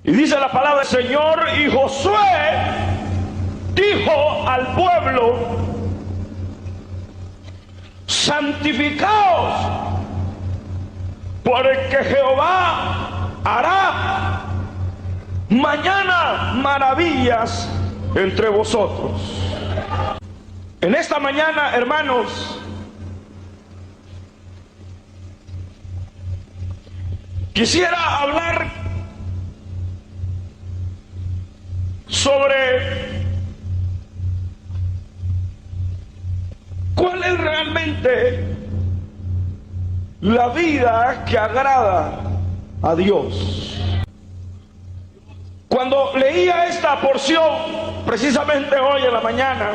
Y dice la palabra del Señor, y Josué dijo al pueblo: santificaos, porque Jehová hará mañana maravillas entre vosotros. En esta mañana, hermanos, quisiera hablar sobre cuál es realmente la vida que agrada a Dios. Cuando leía esta porción, precisamente hoy en la mañana,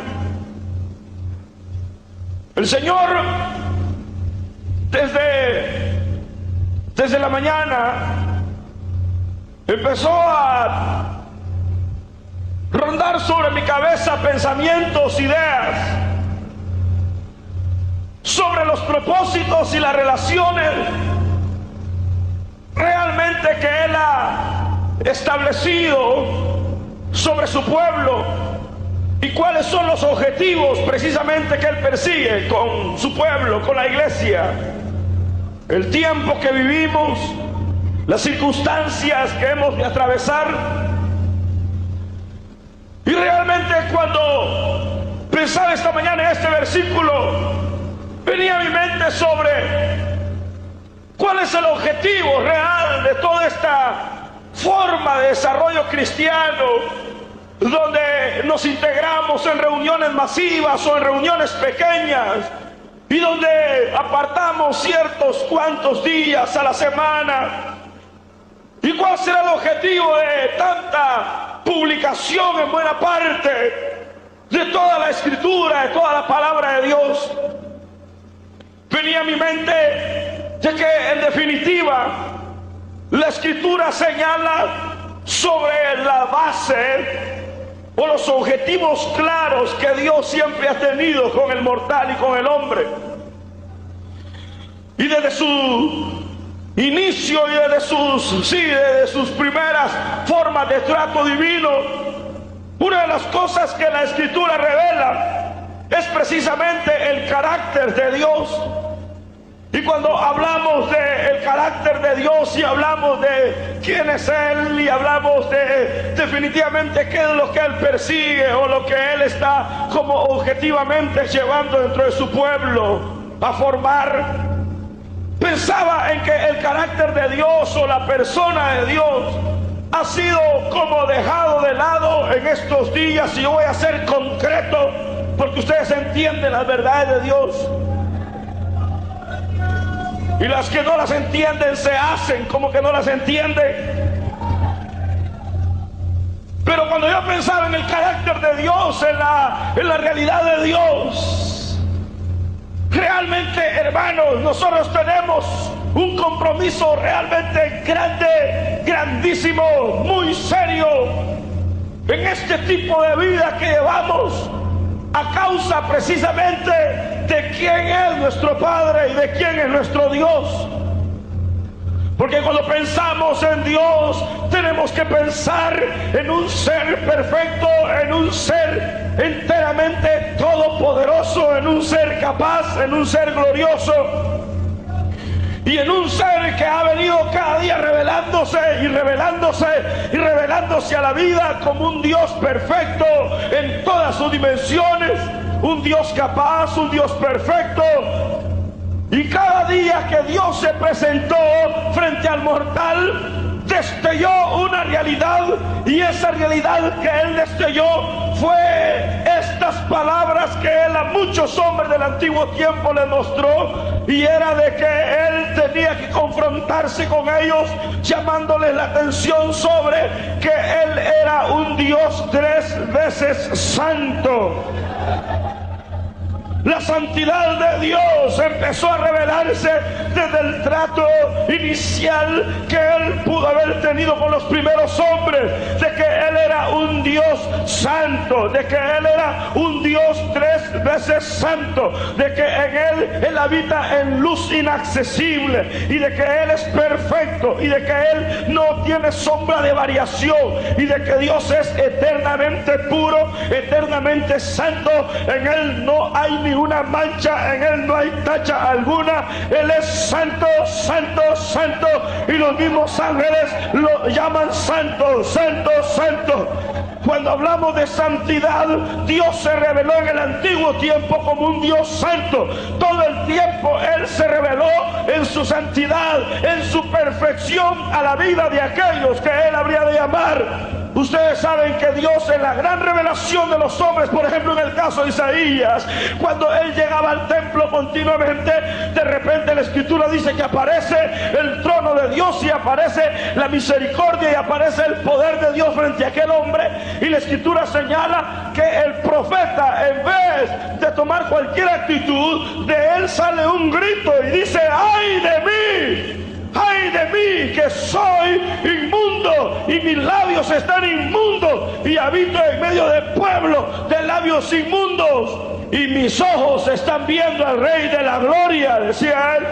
el Señor desde la mañana empezó a rondar sobre mi cabeza pensamientos, ideas sobre los propósitos y las relaciones realmente que Él ha establecido sobre su pueblo y cuáles son los objetivos precisamente que Él persigue con su pueblo, con la iglesia. El tiempo que vivimos, las circunstancias que hemos de atravesar. Y realmente cuando pensaba esta mañana en este versículo, venía a mi mente sobre cuál es el objetivo real de toda esta forma de desarrollo cristiano, donde nos integramos en reuniones masivas o en reuniones pequeñas, y donde apartamos ciertos cuantos días a la semana. ¿Y cuál será el objetivo de tanta publicación en buena parte de toda la Escritura, de toda la palabra de Dios? Venía a mi mente de que en definitiva la Escritura señala sobre la base o los objetivos claros que Dios siempre ha tenido con el mortal y con el hombre. Y desde su inicio y desde sus primeras formas de trato divino, una de las cosas que la Escritura revela es precisamente el carácter de Dios. Y cuando hablamos del carácter de Dios y hablamos de quién es Él y hablamos de definitivamente qué es lo que Él persigue o lo que Él está como objetivamente llevando dentro de su pueblo a formar, pensaba en que el carácter de Dios o la persona de Dios ha sido como dejado de lado en estos días. Y yo voy a ser concreto porque ustedes entienden las verdades de Dios. Y las que no las entienden se hacen como que no las entienden. Pero cuando yo pensaba en el carácter de Dios, en la realidad de Dios, realmente, hermanos, nosotros tenemos un compromiso realmente grande, grandísimo, muy serio en este tipo de vida que llevamos, a causa precisamente de quién es nuestro Padre y de quién es nuestro Dios. Porque cuando pensamos en Dios, tenemos que pensar en un ser perfecto, en un ser enteramente todopoderoso, en un ser capaz, en un ser glorioso, y en un ser que ha venido cada día revelándose y revelándose y revelándose a la vida como un Dios perfecto en todas sus dimensiones, un Dios capaz, un Dios perfecto. Y cada día que Dios se presentó frente al mortal, destelló una realidad, y esa realidad que Él destelló fue estas palabras que Él a muchos hombres del antiguo tiempo les mostró, y era de que Él tenía que confrontarse con ellos, llamándoles la atención sobre que Él era un Dios 3 veces santo. La santidad de Dios empezó a revelarse desde el trato inicial que Él pudo haber tenido con los primeros hombres, de que Él era un Dios santo, de que Él era un Dios 3 veces santo, de que en Él habita en luz inaccesible, y de que Él es perfecto, y de que Él no tiene sombra de variación, y de que Dios es eternamente puro, eternamente santo. En Él no hay ni una mancha, en Él no hay tacha alguna. Él es santo, santo, santo, y los mismos ángeles lo llaman santo, santo, santo. Cuando hablamos de santidad, Dios se reveló en el antiguo tiempo como un Dios santo. Todo el tiempo Él se reveló en su santidad, en su perfección a la vida de aquellos que Él habría de amar. Ustedes saben que Dios, en la gran revelación de los hombres, por ejemplo en el caso de Isaías, cuando él llegaba al templo continuamente, de repente la escritura dice que aparece el trono de Dios y aparece la misericordia y aparece el poder de Dios frente a aquel hombre, y la escritura señala que el profeta, en vez de tomar cualquier actitud, de él sale un grito y dice: ¡ay de mí! ¡Ay de mí, que soy inmundo y mis labios están inmundos y habito en medio del pueblo de labios inmundos, y mis ojos están viendo al Rey de la Gloria! Decía él.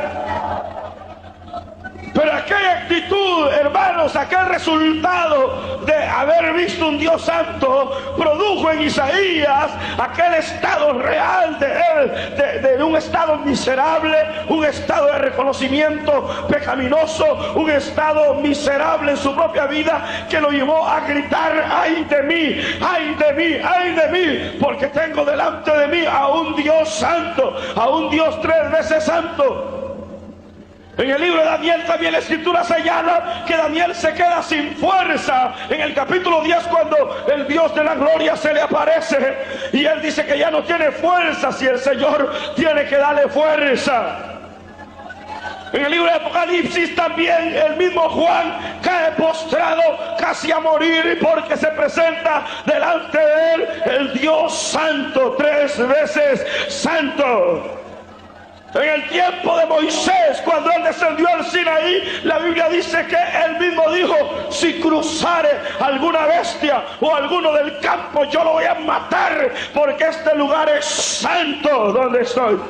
Pero aquella actitud, hermanos, aquel resultado de haber visto un Dios santo, produjo en Isaías aquel estado real de él, de un estado miserable, un estado de reconocimiento pecaminoso, un estado miserable en su propia vida, que lo llevó a gritar: ¡ay de mí! ¡Ay de mí! ¡Ay de mí! Porque tengo delante de mí a un Dios santo, a un Dios 3 veces santo. En el libro de Daniel también la escritura señala que Daniel se queda sin fuerza en el capítulo 10, cuando el Dios de la gloria se le aparece y él dice que ya no tiene fuerza, si el Señor tiene que darle fuerza. En el libro de Apocalipsis también el mismo Juan cae postrado casi a morir, porque se presenta delante de él el Dios santo, 3 veces santo. En el tiempo de Moisés, cuando él descendió al Sinaí, la Biblia dice que él mismo dijo: si cruzare alguna bestia o alguno del campo, yo lo voy a matar, porque este lugar es santo donde estoy.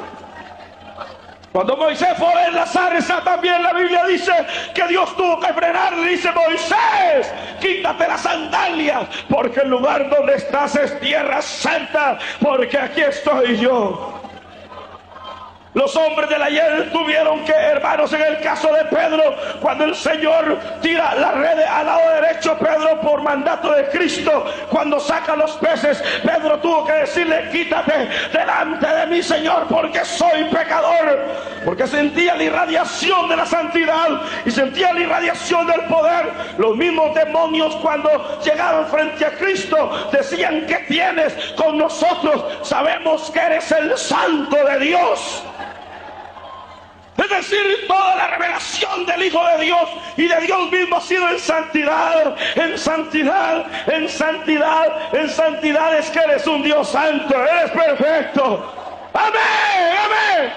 Cuando Moisés fue a ver la zarza, también la Biblia dice que Dios tuvo que frenarle. Dice: Moisés, quítate las sandalias, porque el lugar donde estás es tierra santa, porque aquí estoy yo. Los hombres del ayer tuvieron que, hermanos, en el caso de Pedro, cuando el Señor tira la red al lado derecho, Pedro, por mandato de Cristo, cuando saca los peces, Pedro tuvo que decirle: quítate delante de mí, Señor, porque soy pecador. Porque sentía la irradiación de la santidad y sentía la irradiación del poder. Los mismos demonios, cuando llegaron frente a Cristo, decían: ¿qué tienes con nosotros? Sabemos que eres el Santo de Dios. Es decir, toda la revelación del Hijo de Dios y de Dios mismo ha sido en santidad, en santidad, en santidad, en santidad. Es que eres un Dios santo, eres perfecto. ¡Amén! ¡Amén!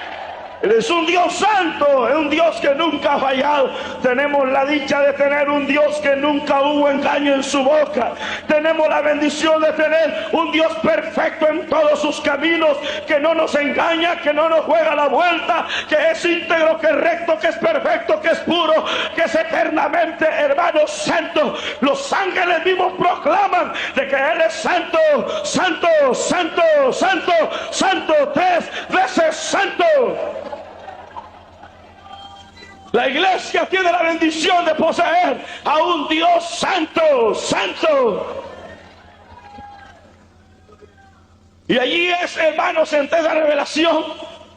Eres un Dios santo, es un Dios que nunca ha fallado. Tenemos la dicha de tener un Dios que nunca hubo engaño en su boca. Tenemos la bendición de tener un Dios perfecto en todos sus caminos, que no nos engaña, que no nos juega la vuelta, que es íntegro, que es recto, que es perfecto, que es puro, que es eternamente, hermanos, santo. Los ángeles mismos proclaman de que Él es santo, santo, santo, santo, santo, 3 veces santo. La iglesia tiene la bendición de poseer a un Dios santo, santo. Y allí es, hermanos, en esa revelación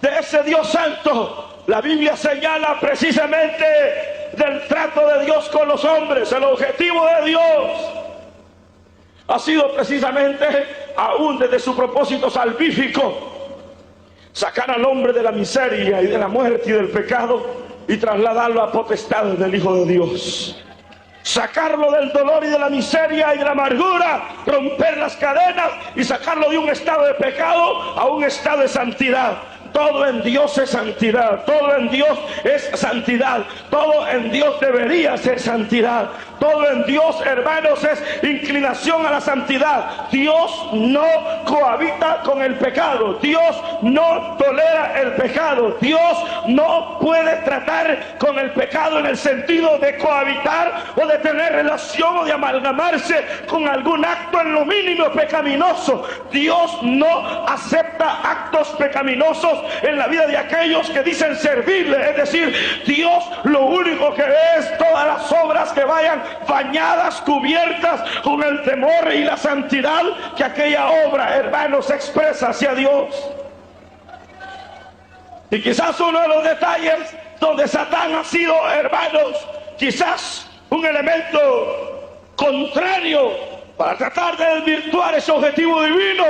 de ese Dios santo, la Biblia señala precisamente del trato de Dios con los hombres. El objetivo de Dios ha sido precisamente, aún desde su propósito salvífico, sacar al hombre de la miseria y de la muerte y del pecado y trasladarlo a potestades del Hijo de Dios. Sacarlo del dolor y de la miseria y de la amargura, romper las cadenas y sacarlo de un estado de pecado a un estado de santidad. Todo en Dios es santidad. Todo en Dios es santidad. Todo en Dios debería ser santidad. Todo en Dios, hermanos, es inclinación a la santidad. Dios no cohabita con el pecado. Dios no tolera el pecado. Dios no puede tratar con el pecado en el sentido de cohabitar o de tener relación o de amalgamarse con algún acto en lo mínimo pecaminoso. Dios no acepta actos pecaminosos en la vida de aquellos que dicen servirle. Es decir, Dios lo único que ve es todas las obras que vayan bañadas, cubiertas con el temor y la santidad que aquella obra, hermanos, expresa hacia Dios. Y quizás uno de los detalles donde Satán ha sido, hermanos, quizás un elemento contrario para tratar de desvirtuar ese objetivo divino,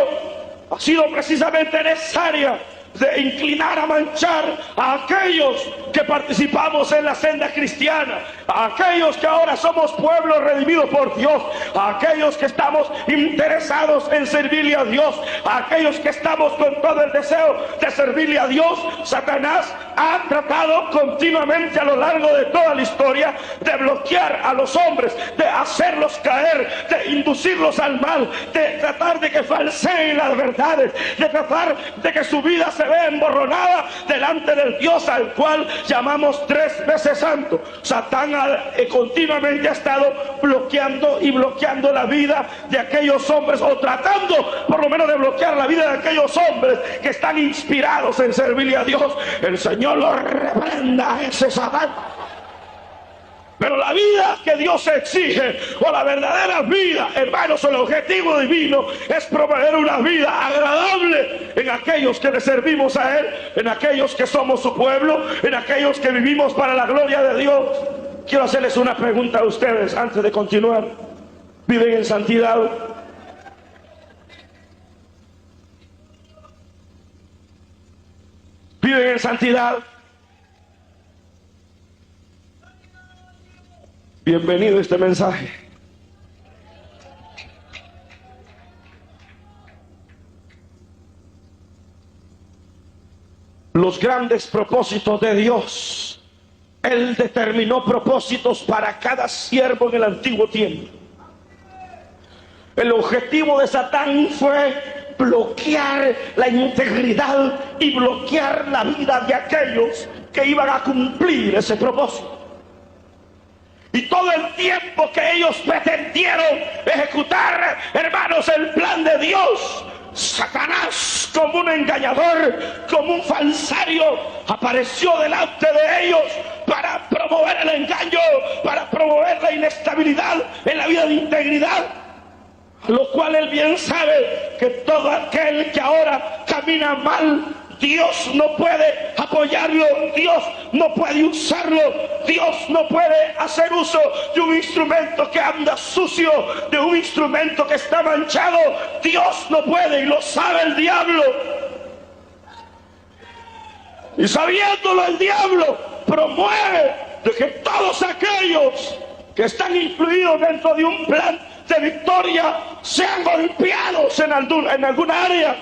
ha sido precisamente en esa área de inclinar a manchar a aquellos que participamos en la senda cristiana, a aquellos que ahora somos pueblo redimido por Dios, a aquellos que estamos interesados en servirle a Dios, a aquellos que estamos con todo el deseo de servirle a Dios. Satanás ha tratado continuamente a lo largo de toda la historia de bloquear a los hombres, de hacerlos caer, de inducirlos al mal, de tratar de que falseen las verdades, de tratar de que su vida se vea emborronada delante del Dios al cual llamamos 3 veces santo. Satán continuamente ha estado bloqueando y bloqueando la vida de aquellos hombres, o tratando por lo menos de bloquear la vida de aquellos hombres que están inspirados en servirle a Dios. El Señor lo reprenda a ese Satán. Pero la vida que Dios exige, o la verdadera vida, hermanos, el objetivo divino es proveer una vida agradable en aquellos que le servimos a Él, en aquellos que somos su pueblo, en aquellos que vivimos para la gloria de Dios. Quiero hacerles una pregunta a ustedes antes de continuar. ¿Viven en santidad? ¿Viven en santidad? Bienvenido a este mensaje. Los grandes propósitos de Dios. Él determinó propósitos para cada siervo en el antiguo tiempo. El objetivo de Satán fue bloquear la integridad y bloquear la vida de aquellos que iban a cumplir ese propósito. Y todo el tiempo que ellos pretendieron ejecutar, hermanos, el plan de Dios, Satanás, como un engañador, como un falsario, apareció delante de ellos para promover el engaño, para promover la inestabilidad en la vida de integridad. A lo cual él bien sabe que todo aquel que ahora camina mal, Dios no puede apoyarlo, Dios no puede usarlo, Dios no puede hacer uso de un instrumento que anda sucio, de un instrumento que está manchado. Dios no puede, y lo sabe el diablo. Y sabiéndolo, el diablo promueve de que todos aquellos que están incluidos dentro de un plan de victoria sean golpeados en alguna área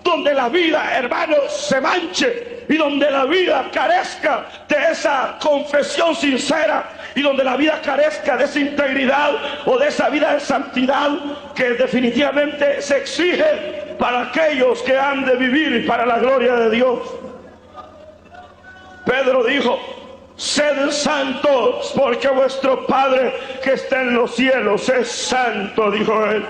donde la vida, hermanos, se manche, y donde la vida carezca de esa confesión sincera, y donde la vida carezca de esa integridad o de esa vida de santidad que definitivamente se exige para aquellos que han de vivir para la gloria de Dios. Pedro dijo: sed santos, porque vuestro Padre que está en los cielos es santo, dijo él.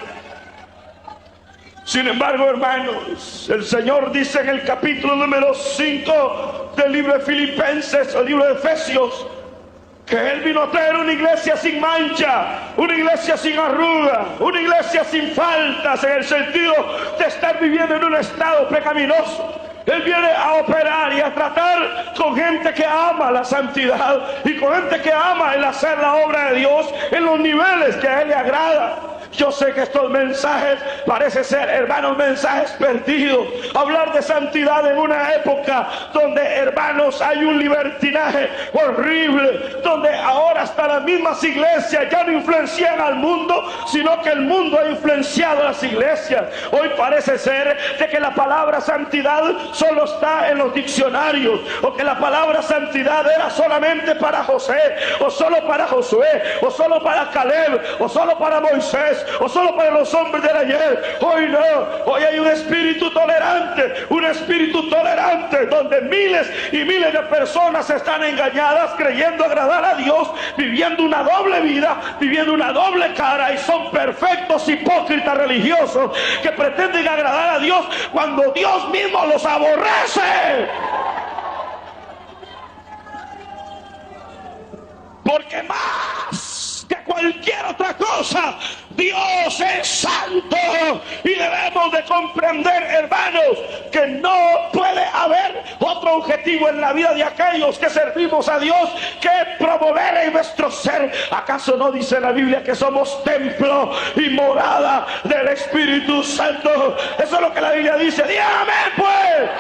Sin embargo, hermanos, el Señor dice en el capítulo número 5 del libro de Filipenses, el libro de Efesios, que Él vino a traer una iglesia sin mancha, una iglesia sin arruga, una iglesia sin faltas, en el sentido de estar viviendo en un estado pecaminoso. Él viene a operar y a tratar con gente que ama la santidad y con gente que ama el hacer la obra de Dios en los niveles que a Él le agrada. Yo sé que estos mensajes parece ser, hermanos, mensajes perdidos. Hablar de santidad en una época donde, hermanos, hay un libertinaje horrible, donde ahora hasta las mismas iglesias ya no influencian al mundo, sino que el mundo ha influenciado a las iglesias. Hoy parece ser de que la palabra santidad solo está en los diccionarios, o que la palabra santidad era solamente para José, o solo para Josué, o solo para Caleb, o solo para Moisés, o solo para los hombres del ayer. Hoy no, hoy hay un espíritu tolerante, donde miles y miles de personas están engañadas, creyendo agradar a Dios, viviendo una doble vida, viviendo una doble cara, y son perfectos hipócritas religiosos que pretenden agradar a Dios cuando Dios mismo los aborrece. Porque más que cualquier otra cosa, Dios es santo, y debemos de comprender, hermanos, que no puede haber otro objetivo en la vida de aquellos que servimos a Dios que promover en nuestro ser. ¿Acaso no dice la Biblia que somos templo y morada del Espíritu Santo? Eso es lo que la Biblia dice. Dígame pues.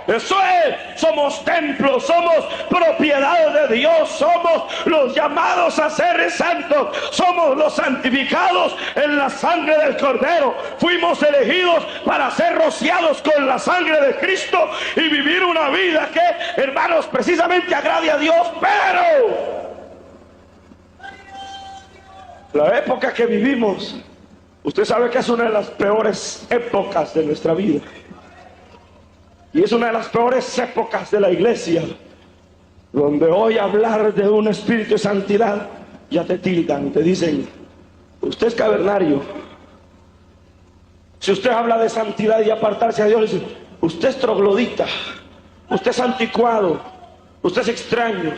Eso es, somos templos, somos propiedad de Dios, somos los llamados a ser santos, somos los santificados en la sangre del Cordero. Fuimos elegidos para ser rociados con la sangre de Cristo y vivir una vida que, hermanos, precisamente agrade a Dios. Pero la época que vivimos, usted sabe que es una de las peores épocas de nuestra vida. Y es una de las peores épocas de la iglesia, donde hoy hablar de un espíritu de santidad, ya te tildan, te dicen, usted es cavernario. Si usted habla de santidad y apartarse a Dios, le dicen, usted es troglodita, usted es anticuado, usted es extraño,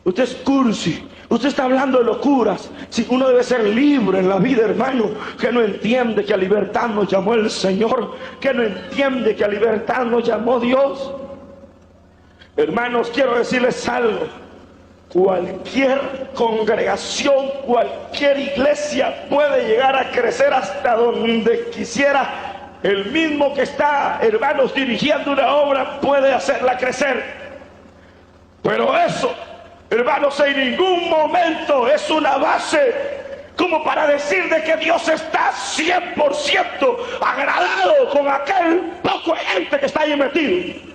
usted es cursi, usted está hablando de locuras. Si uno debe ser libre en la vida, hermano, que no entiende que a libertad nos llamó el Señor, que no entiende que a libertad nos llamó Dios. Hermanos, quiero decirles algo. Cualquier congregación, cualquier iglesia puede llegar a crecer hasta donde quisiera. El mismo que está, hermanos, dirigiendo una obra puede hacerla crecer. Pero eso, hermanos, en ningún momento es una base como para decir de que Dios está 100% agradado con aquel poco de gente que está ahí metido.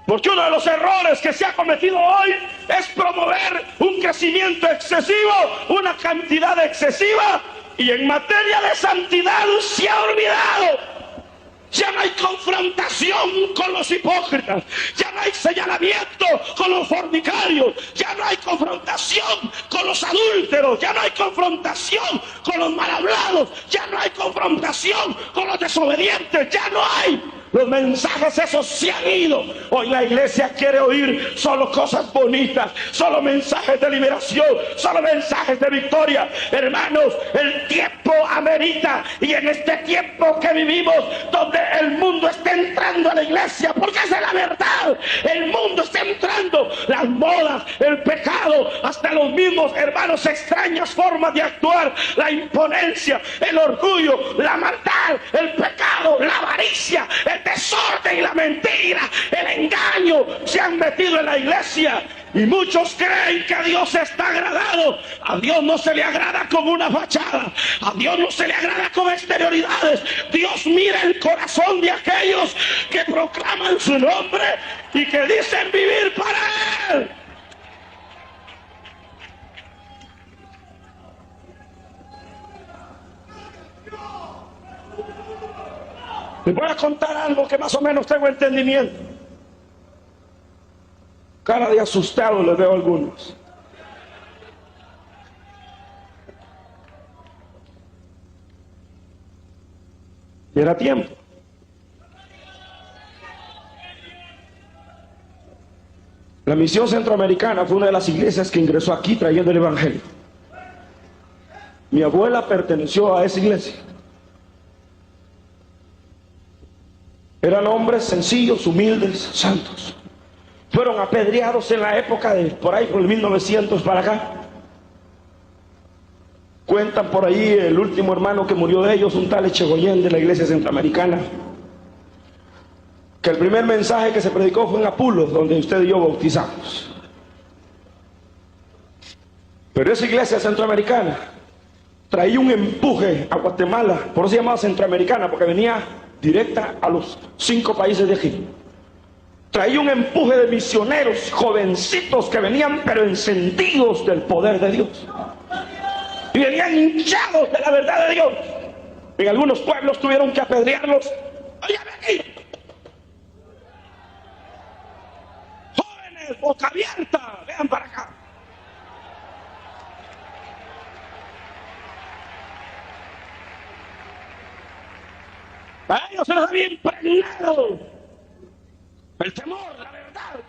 Porque uno de los errores que se ha cometido hoy es promover un crecimiento excesivo, una cantidad excesiva, y en materia de santidad se ha olvidado. Ya no hay confrontación con los hipócritas, ya no hay señalamiento con los fornicarios, ya no hay confrontación con los adúlteros, ya no hay confrontación con los mal hablados, ya no hay confrontación con los desobedientes, ya no hay. Los mensajes esos se han ido. Hoy la iglesia quiere oír solo cosas bonitas, solo mensajes de liberación, solo mensajes de victoria. Hermanos, el tiempo amerita, y en este tiempo que vivimos, donde el mundo está entrando a la iglesia, porque esa es la verdad, el mundo está entrando, las modas, el pecado, hasta los mismos, hermanos, extrañas formas de actuar, la imponencia, el orgullo, la maldad, el pecado, la avaricia, el desorden y la mentira, el engaño se han metido en la iglesia, y muchos creen que a Dios está agradado. A Dios no se le agrada con una fachada, a Dios no se le agrada con exterioridades. Dios mira el corazón de aquellos que proclaman su nombre y que dicen vivir para Él. Les voy a contar algo que más o menos tengo entendimiento. Cara de asustado les veo a algunos. Y era tiempo. La Misión Centroamericana fue una de las iglesias que ingresó aquí trayendo el evangelio. Mi abuela perteneció a esa iglesia. Eran hombres sencillos, humildes, santos. Fueron apedreados en la época de por ahí, por el 1900 para acá. Cuentan por ahí el último hermano que murió de ellos, un tal Echegoyen de la iglesia centroamericana, que el primer mensaje que se predicó fue en Apulos, donde usted y yo bautizamos. Pero esa iglesia centroamericana traía un empuje a Guatemala, por eso se llamaba centroamericana, porque venía directa a los 5 países de aquí. Traía un empuje de misioneros jovencitos que venían pero encendidos del poder de Dios. Y venían hinchados de la verdad de Dios. En algunos pueblos tuvieron que apedrearlos. Óyame aquí. Jóvenes, boca abierta, vean para acá. A ellos se les había impregnado el temor, la verdad.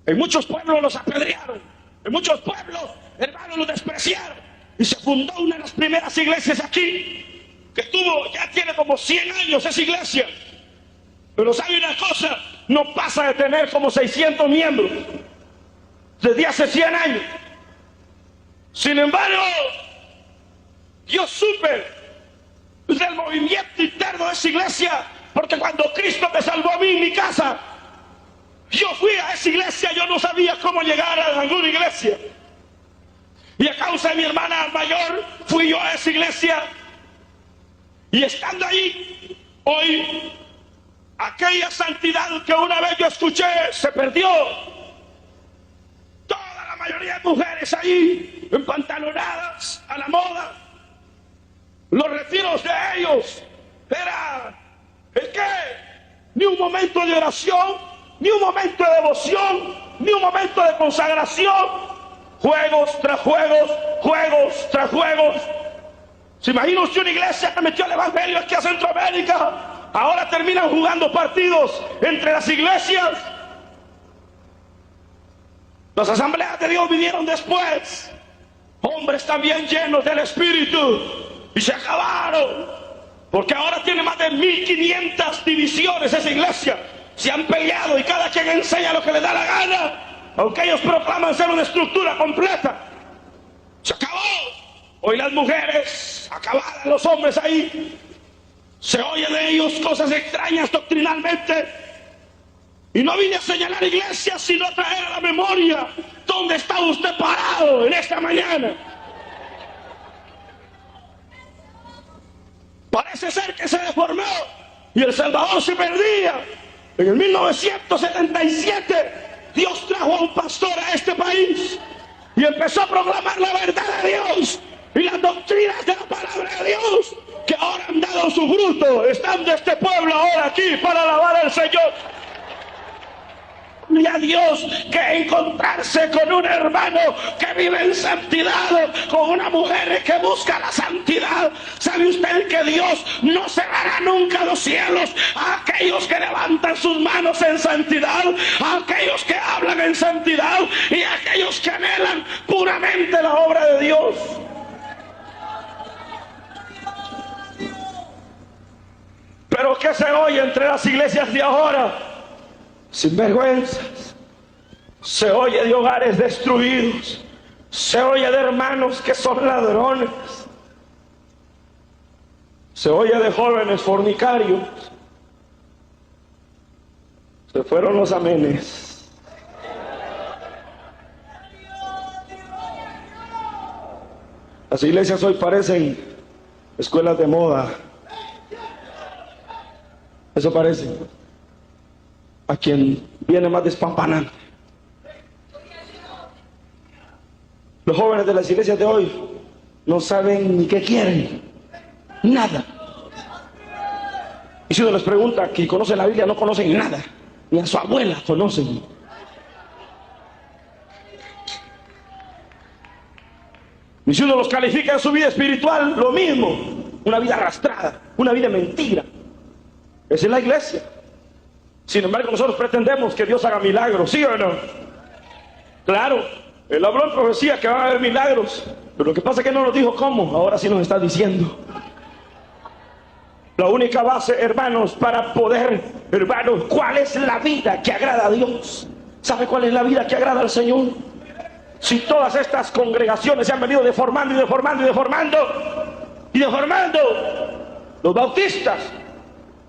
En muchos pueblos los apedrearon. En muchos pueblos, hermanos, los despreciaron. Y se fundó una de las primeras iglesias aquí, que ya tiene como 100 años esa iglesia. Pero sabe una cosa, no pasa de tener como 600 miembros desde hace 100 años. Sin embargo, yo supe del movimiento interno de esa iglesia, porque cuando Cristo me salvó a mí en mi casa, yo fui a esa iglesia, yo no sabía cómo llegar a alguna iglesia. Y a causa de mi hermana mayor, fui yo a esa iglesia. Y estando ahí, hoy, aquella santidad que una vez yo escuché, se perdió. Toda la mayoría de mujeres ahí, empantalonadas, a la moda. Los retiros de ellos, era, ¿el qué? Ni un momento de oración, ni un momento de devoción, ni un momento de consagración. Juegos tras juegos, juegos tras juegos. ¿Se imagina usted una iglesia que metió el evangelio aquí a Centroamérica? Ahora terminan jugando partidos entre las iglesias. Las asambleas de Dios vinieron después. Hombres también llenos del Espíritu. Y se acabaron. Porque ahora tiene más de 1500 divisiones esa iglesia. Se han peleado y cada quien enseña lo que le da la gana. Aunque ellos proclaman ser una estructura completa. Se acabó. Hoy las mujeres, acabadas, los hombres ahí, se oye de ellos cosas extrañas doctrinalmente. Y no vine a señalar iglesias, sino a traer a la memoria dónde está usted parado en esta mañana. Parece ser que se deformó y El Salvador se perdía. En el 1977 Dios trajo a un pastor a este país y empezó a proclamar la verdad de Dios y las doctrinas de la palabra de Dios, que ahora han dado su fruto. Están de este pueblo ahora aquí para alabar al Señor. Y a Dios, que encontrarse con un hermano que vive en santidad, con una mujer que busca la santidad. ¿Sabe usted que Dios no cerrará nunca los cielos a aquellos que levantan sus manos en santidad, a aquellos que hablan en santidad y a aquellos que anhelan puramente la obra de Dios? Pero ¿qué se oye entre las iglesias de ahora? Sinvergüenzas. Se oye de hogares destruidos. Se oye de hermanos que son ladrones. Se oye de jóvenes fornicarios. Se fueron los amenes. Las iglesias hoy parecen escuelas de moda. Eso parece. A quien viene más despampanante. Los jóvenes de las iglesias de hoy no saben ni qué quieren, nada. Y si uno les pregunta que conocen la Biblia, no conocen nada, ni a su abuela conocen. Y si uno los califica en su vida espiritual, lo mismo, una vida arrastrada, una vida mentira. Esa es la iglesia. Sin embargo, nosotros pretendemos que Dios haga milagros, ¿sí o no? Claro, Él habló en profecía que van a haber milagros, pero lo que pasa es que no nos dijo cómo, ahora sí nos está diciendo. La única base, hermanos, para poder, hermanos, ¿cuál es la vida que agrada a Dios? ¿Sabe cuál es la vida que agrada al Señor? Si todas estas congregaciones se han venido deformando y deformando y deformando y deformando, los bautistas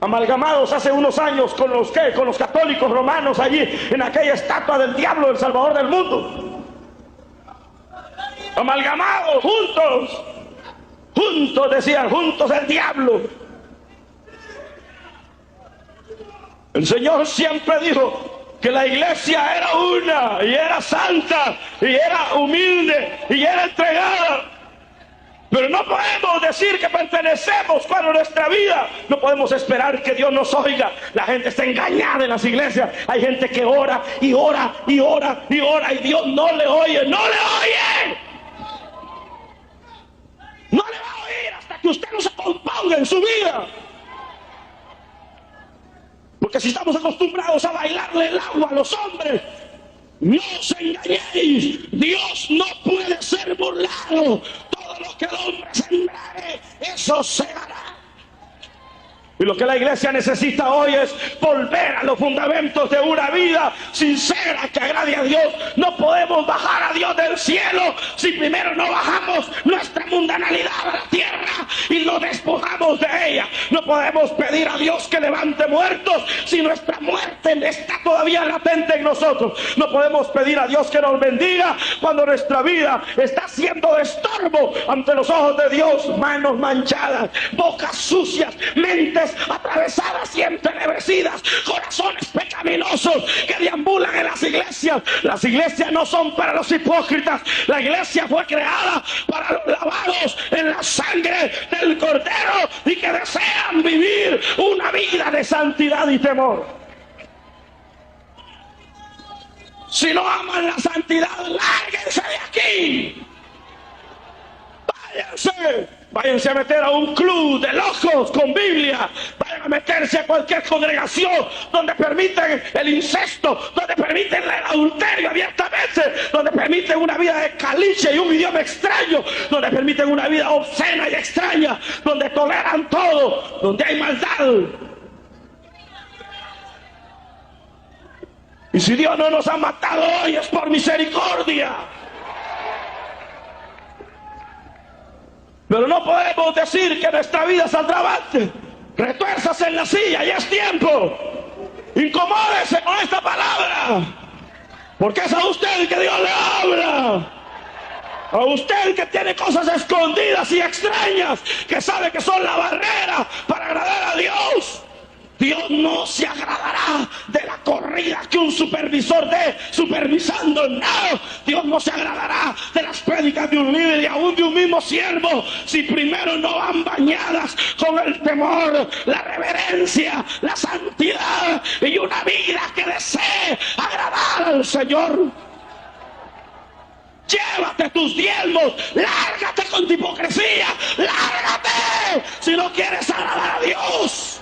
amalgamados hace unos años con los católicos romanos allí en aquella estatua del diablo, el salvador del mundo, amalgamados juntos decían, juntos el diablo. El Señor siempre dijo que la iglesia era una, y era santa, y era humilde, y era entregada. Pero no podemos decir que pertenecemos cuando nuestra vida, no podemos esperar que Dios nos oiga. La gente está engañada en las iglesias. Hay gente que ora y ora y ora y ora y Dios no le oye, no le oye. No le va a oír hasta que usted no se componga en su vida. Porque si estamos acostumbrados a bailarle el agua a los hombres, no os engañéis, Dios no puede ser burlado. Todo lo que el hombre sembrare, eso segará. Y lo que la iglesia necesita hoy es volver a los fundamentos de una vida sincera que agrade a Dios. No podemos bajar a Dios del cielo si primero no bajamos nuestra mundanalidad a la tierra y lo despojamos de ella. No podemos pedir a Dios que levante muertos si nuestra muerte está todavía latente en nosotros. No podemos pedir a Dios que nos bendiga cuando nuestra vida está siendo de estorbo ante los ojos de Dios. Manos manchadas, bocas sucias, mentes atravesadas y entenebrecidas, corazones pecaminosos que deambulan en las iglesias. Las iglesias no son para los hipócritas. La iglesia fue creada para los lavados en la sangre del Cordero y que desean vivir una vida de santidad y temor. Si no aman la santidad, lárguense de aquí. Váyanse a meter a un club de locos con Biblia. Vayan a meterse a cualquier congregación donde permiten el incesto, donde permiten el adulterio abiertamente, donde permiten una vida de caliche y un idioma extraño, donde permiten una vida obscena y extraña, donde toleran todo, donde hay maldad. Y si Dios no nos ha matado hoy es por misericordia. Pero no podemos decir que nuestra vida saldrá avante. Retuérzase en la silla, ya es tiempo. Incomódese con esta palabra, porque es a usted que Dios le habla. A usted que tiene cosas escondidas y extrañas, que sabe que son la barrera para agradar a Dios. Dios no se agradará de la corrida que un supervisor dé supervisando, no. Dios no se agradará de las prédicas de un líder y aún de un mismo siervo si primero no van bañadas con el temor, la reverencia, la santidad y una vida que desee agradar al Señor. Llévate tus diezmos, lárgate con tu hipocresía, lárgate si no quieres agradar a Dios.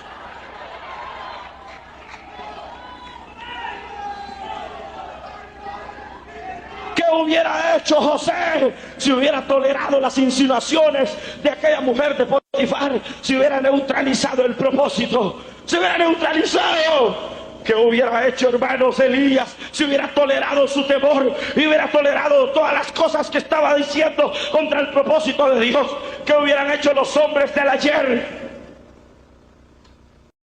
¿Qué hubiera hecho José si hubiera tolerado las insinuaciones de aquella mujer de Potifar? Si hubiera neutralizado el propósito, si hubiera neutralizado. ¿Qué hubiera hecho, hermanos, Elías si hubiera tolerado su temor y hubiera tolerado todas las cosas que estaba diciendo contra el propósito de Dios? ¿Qué hubieran hecho los hombres del ayer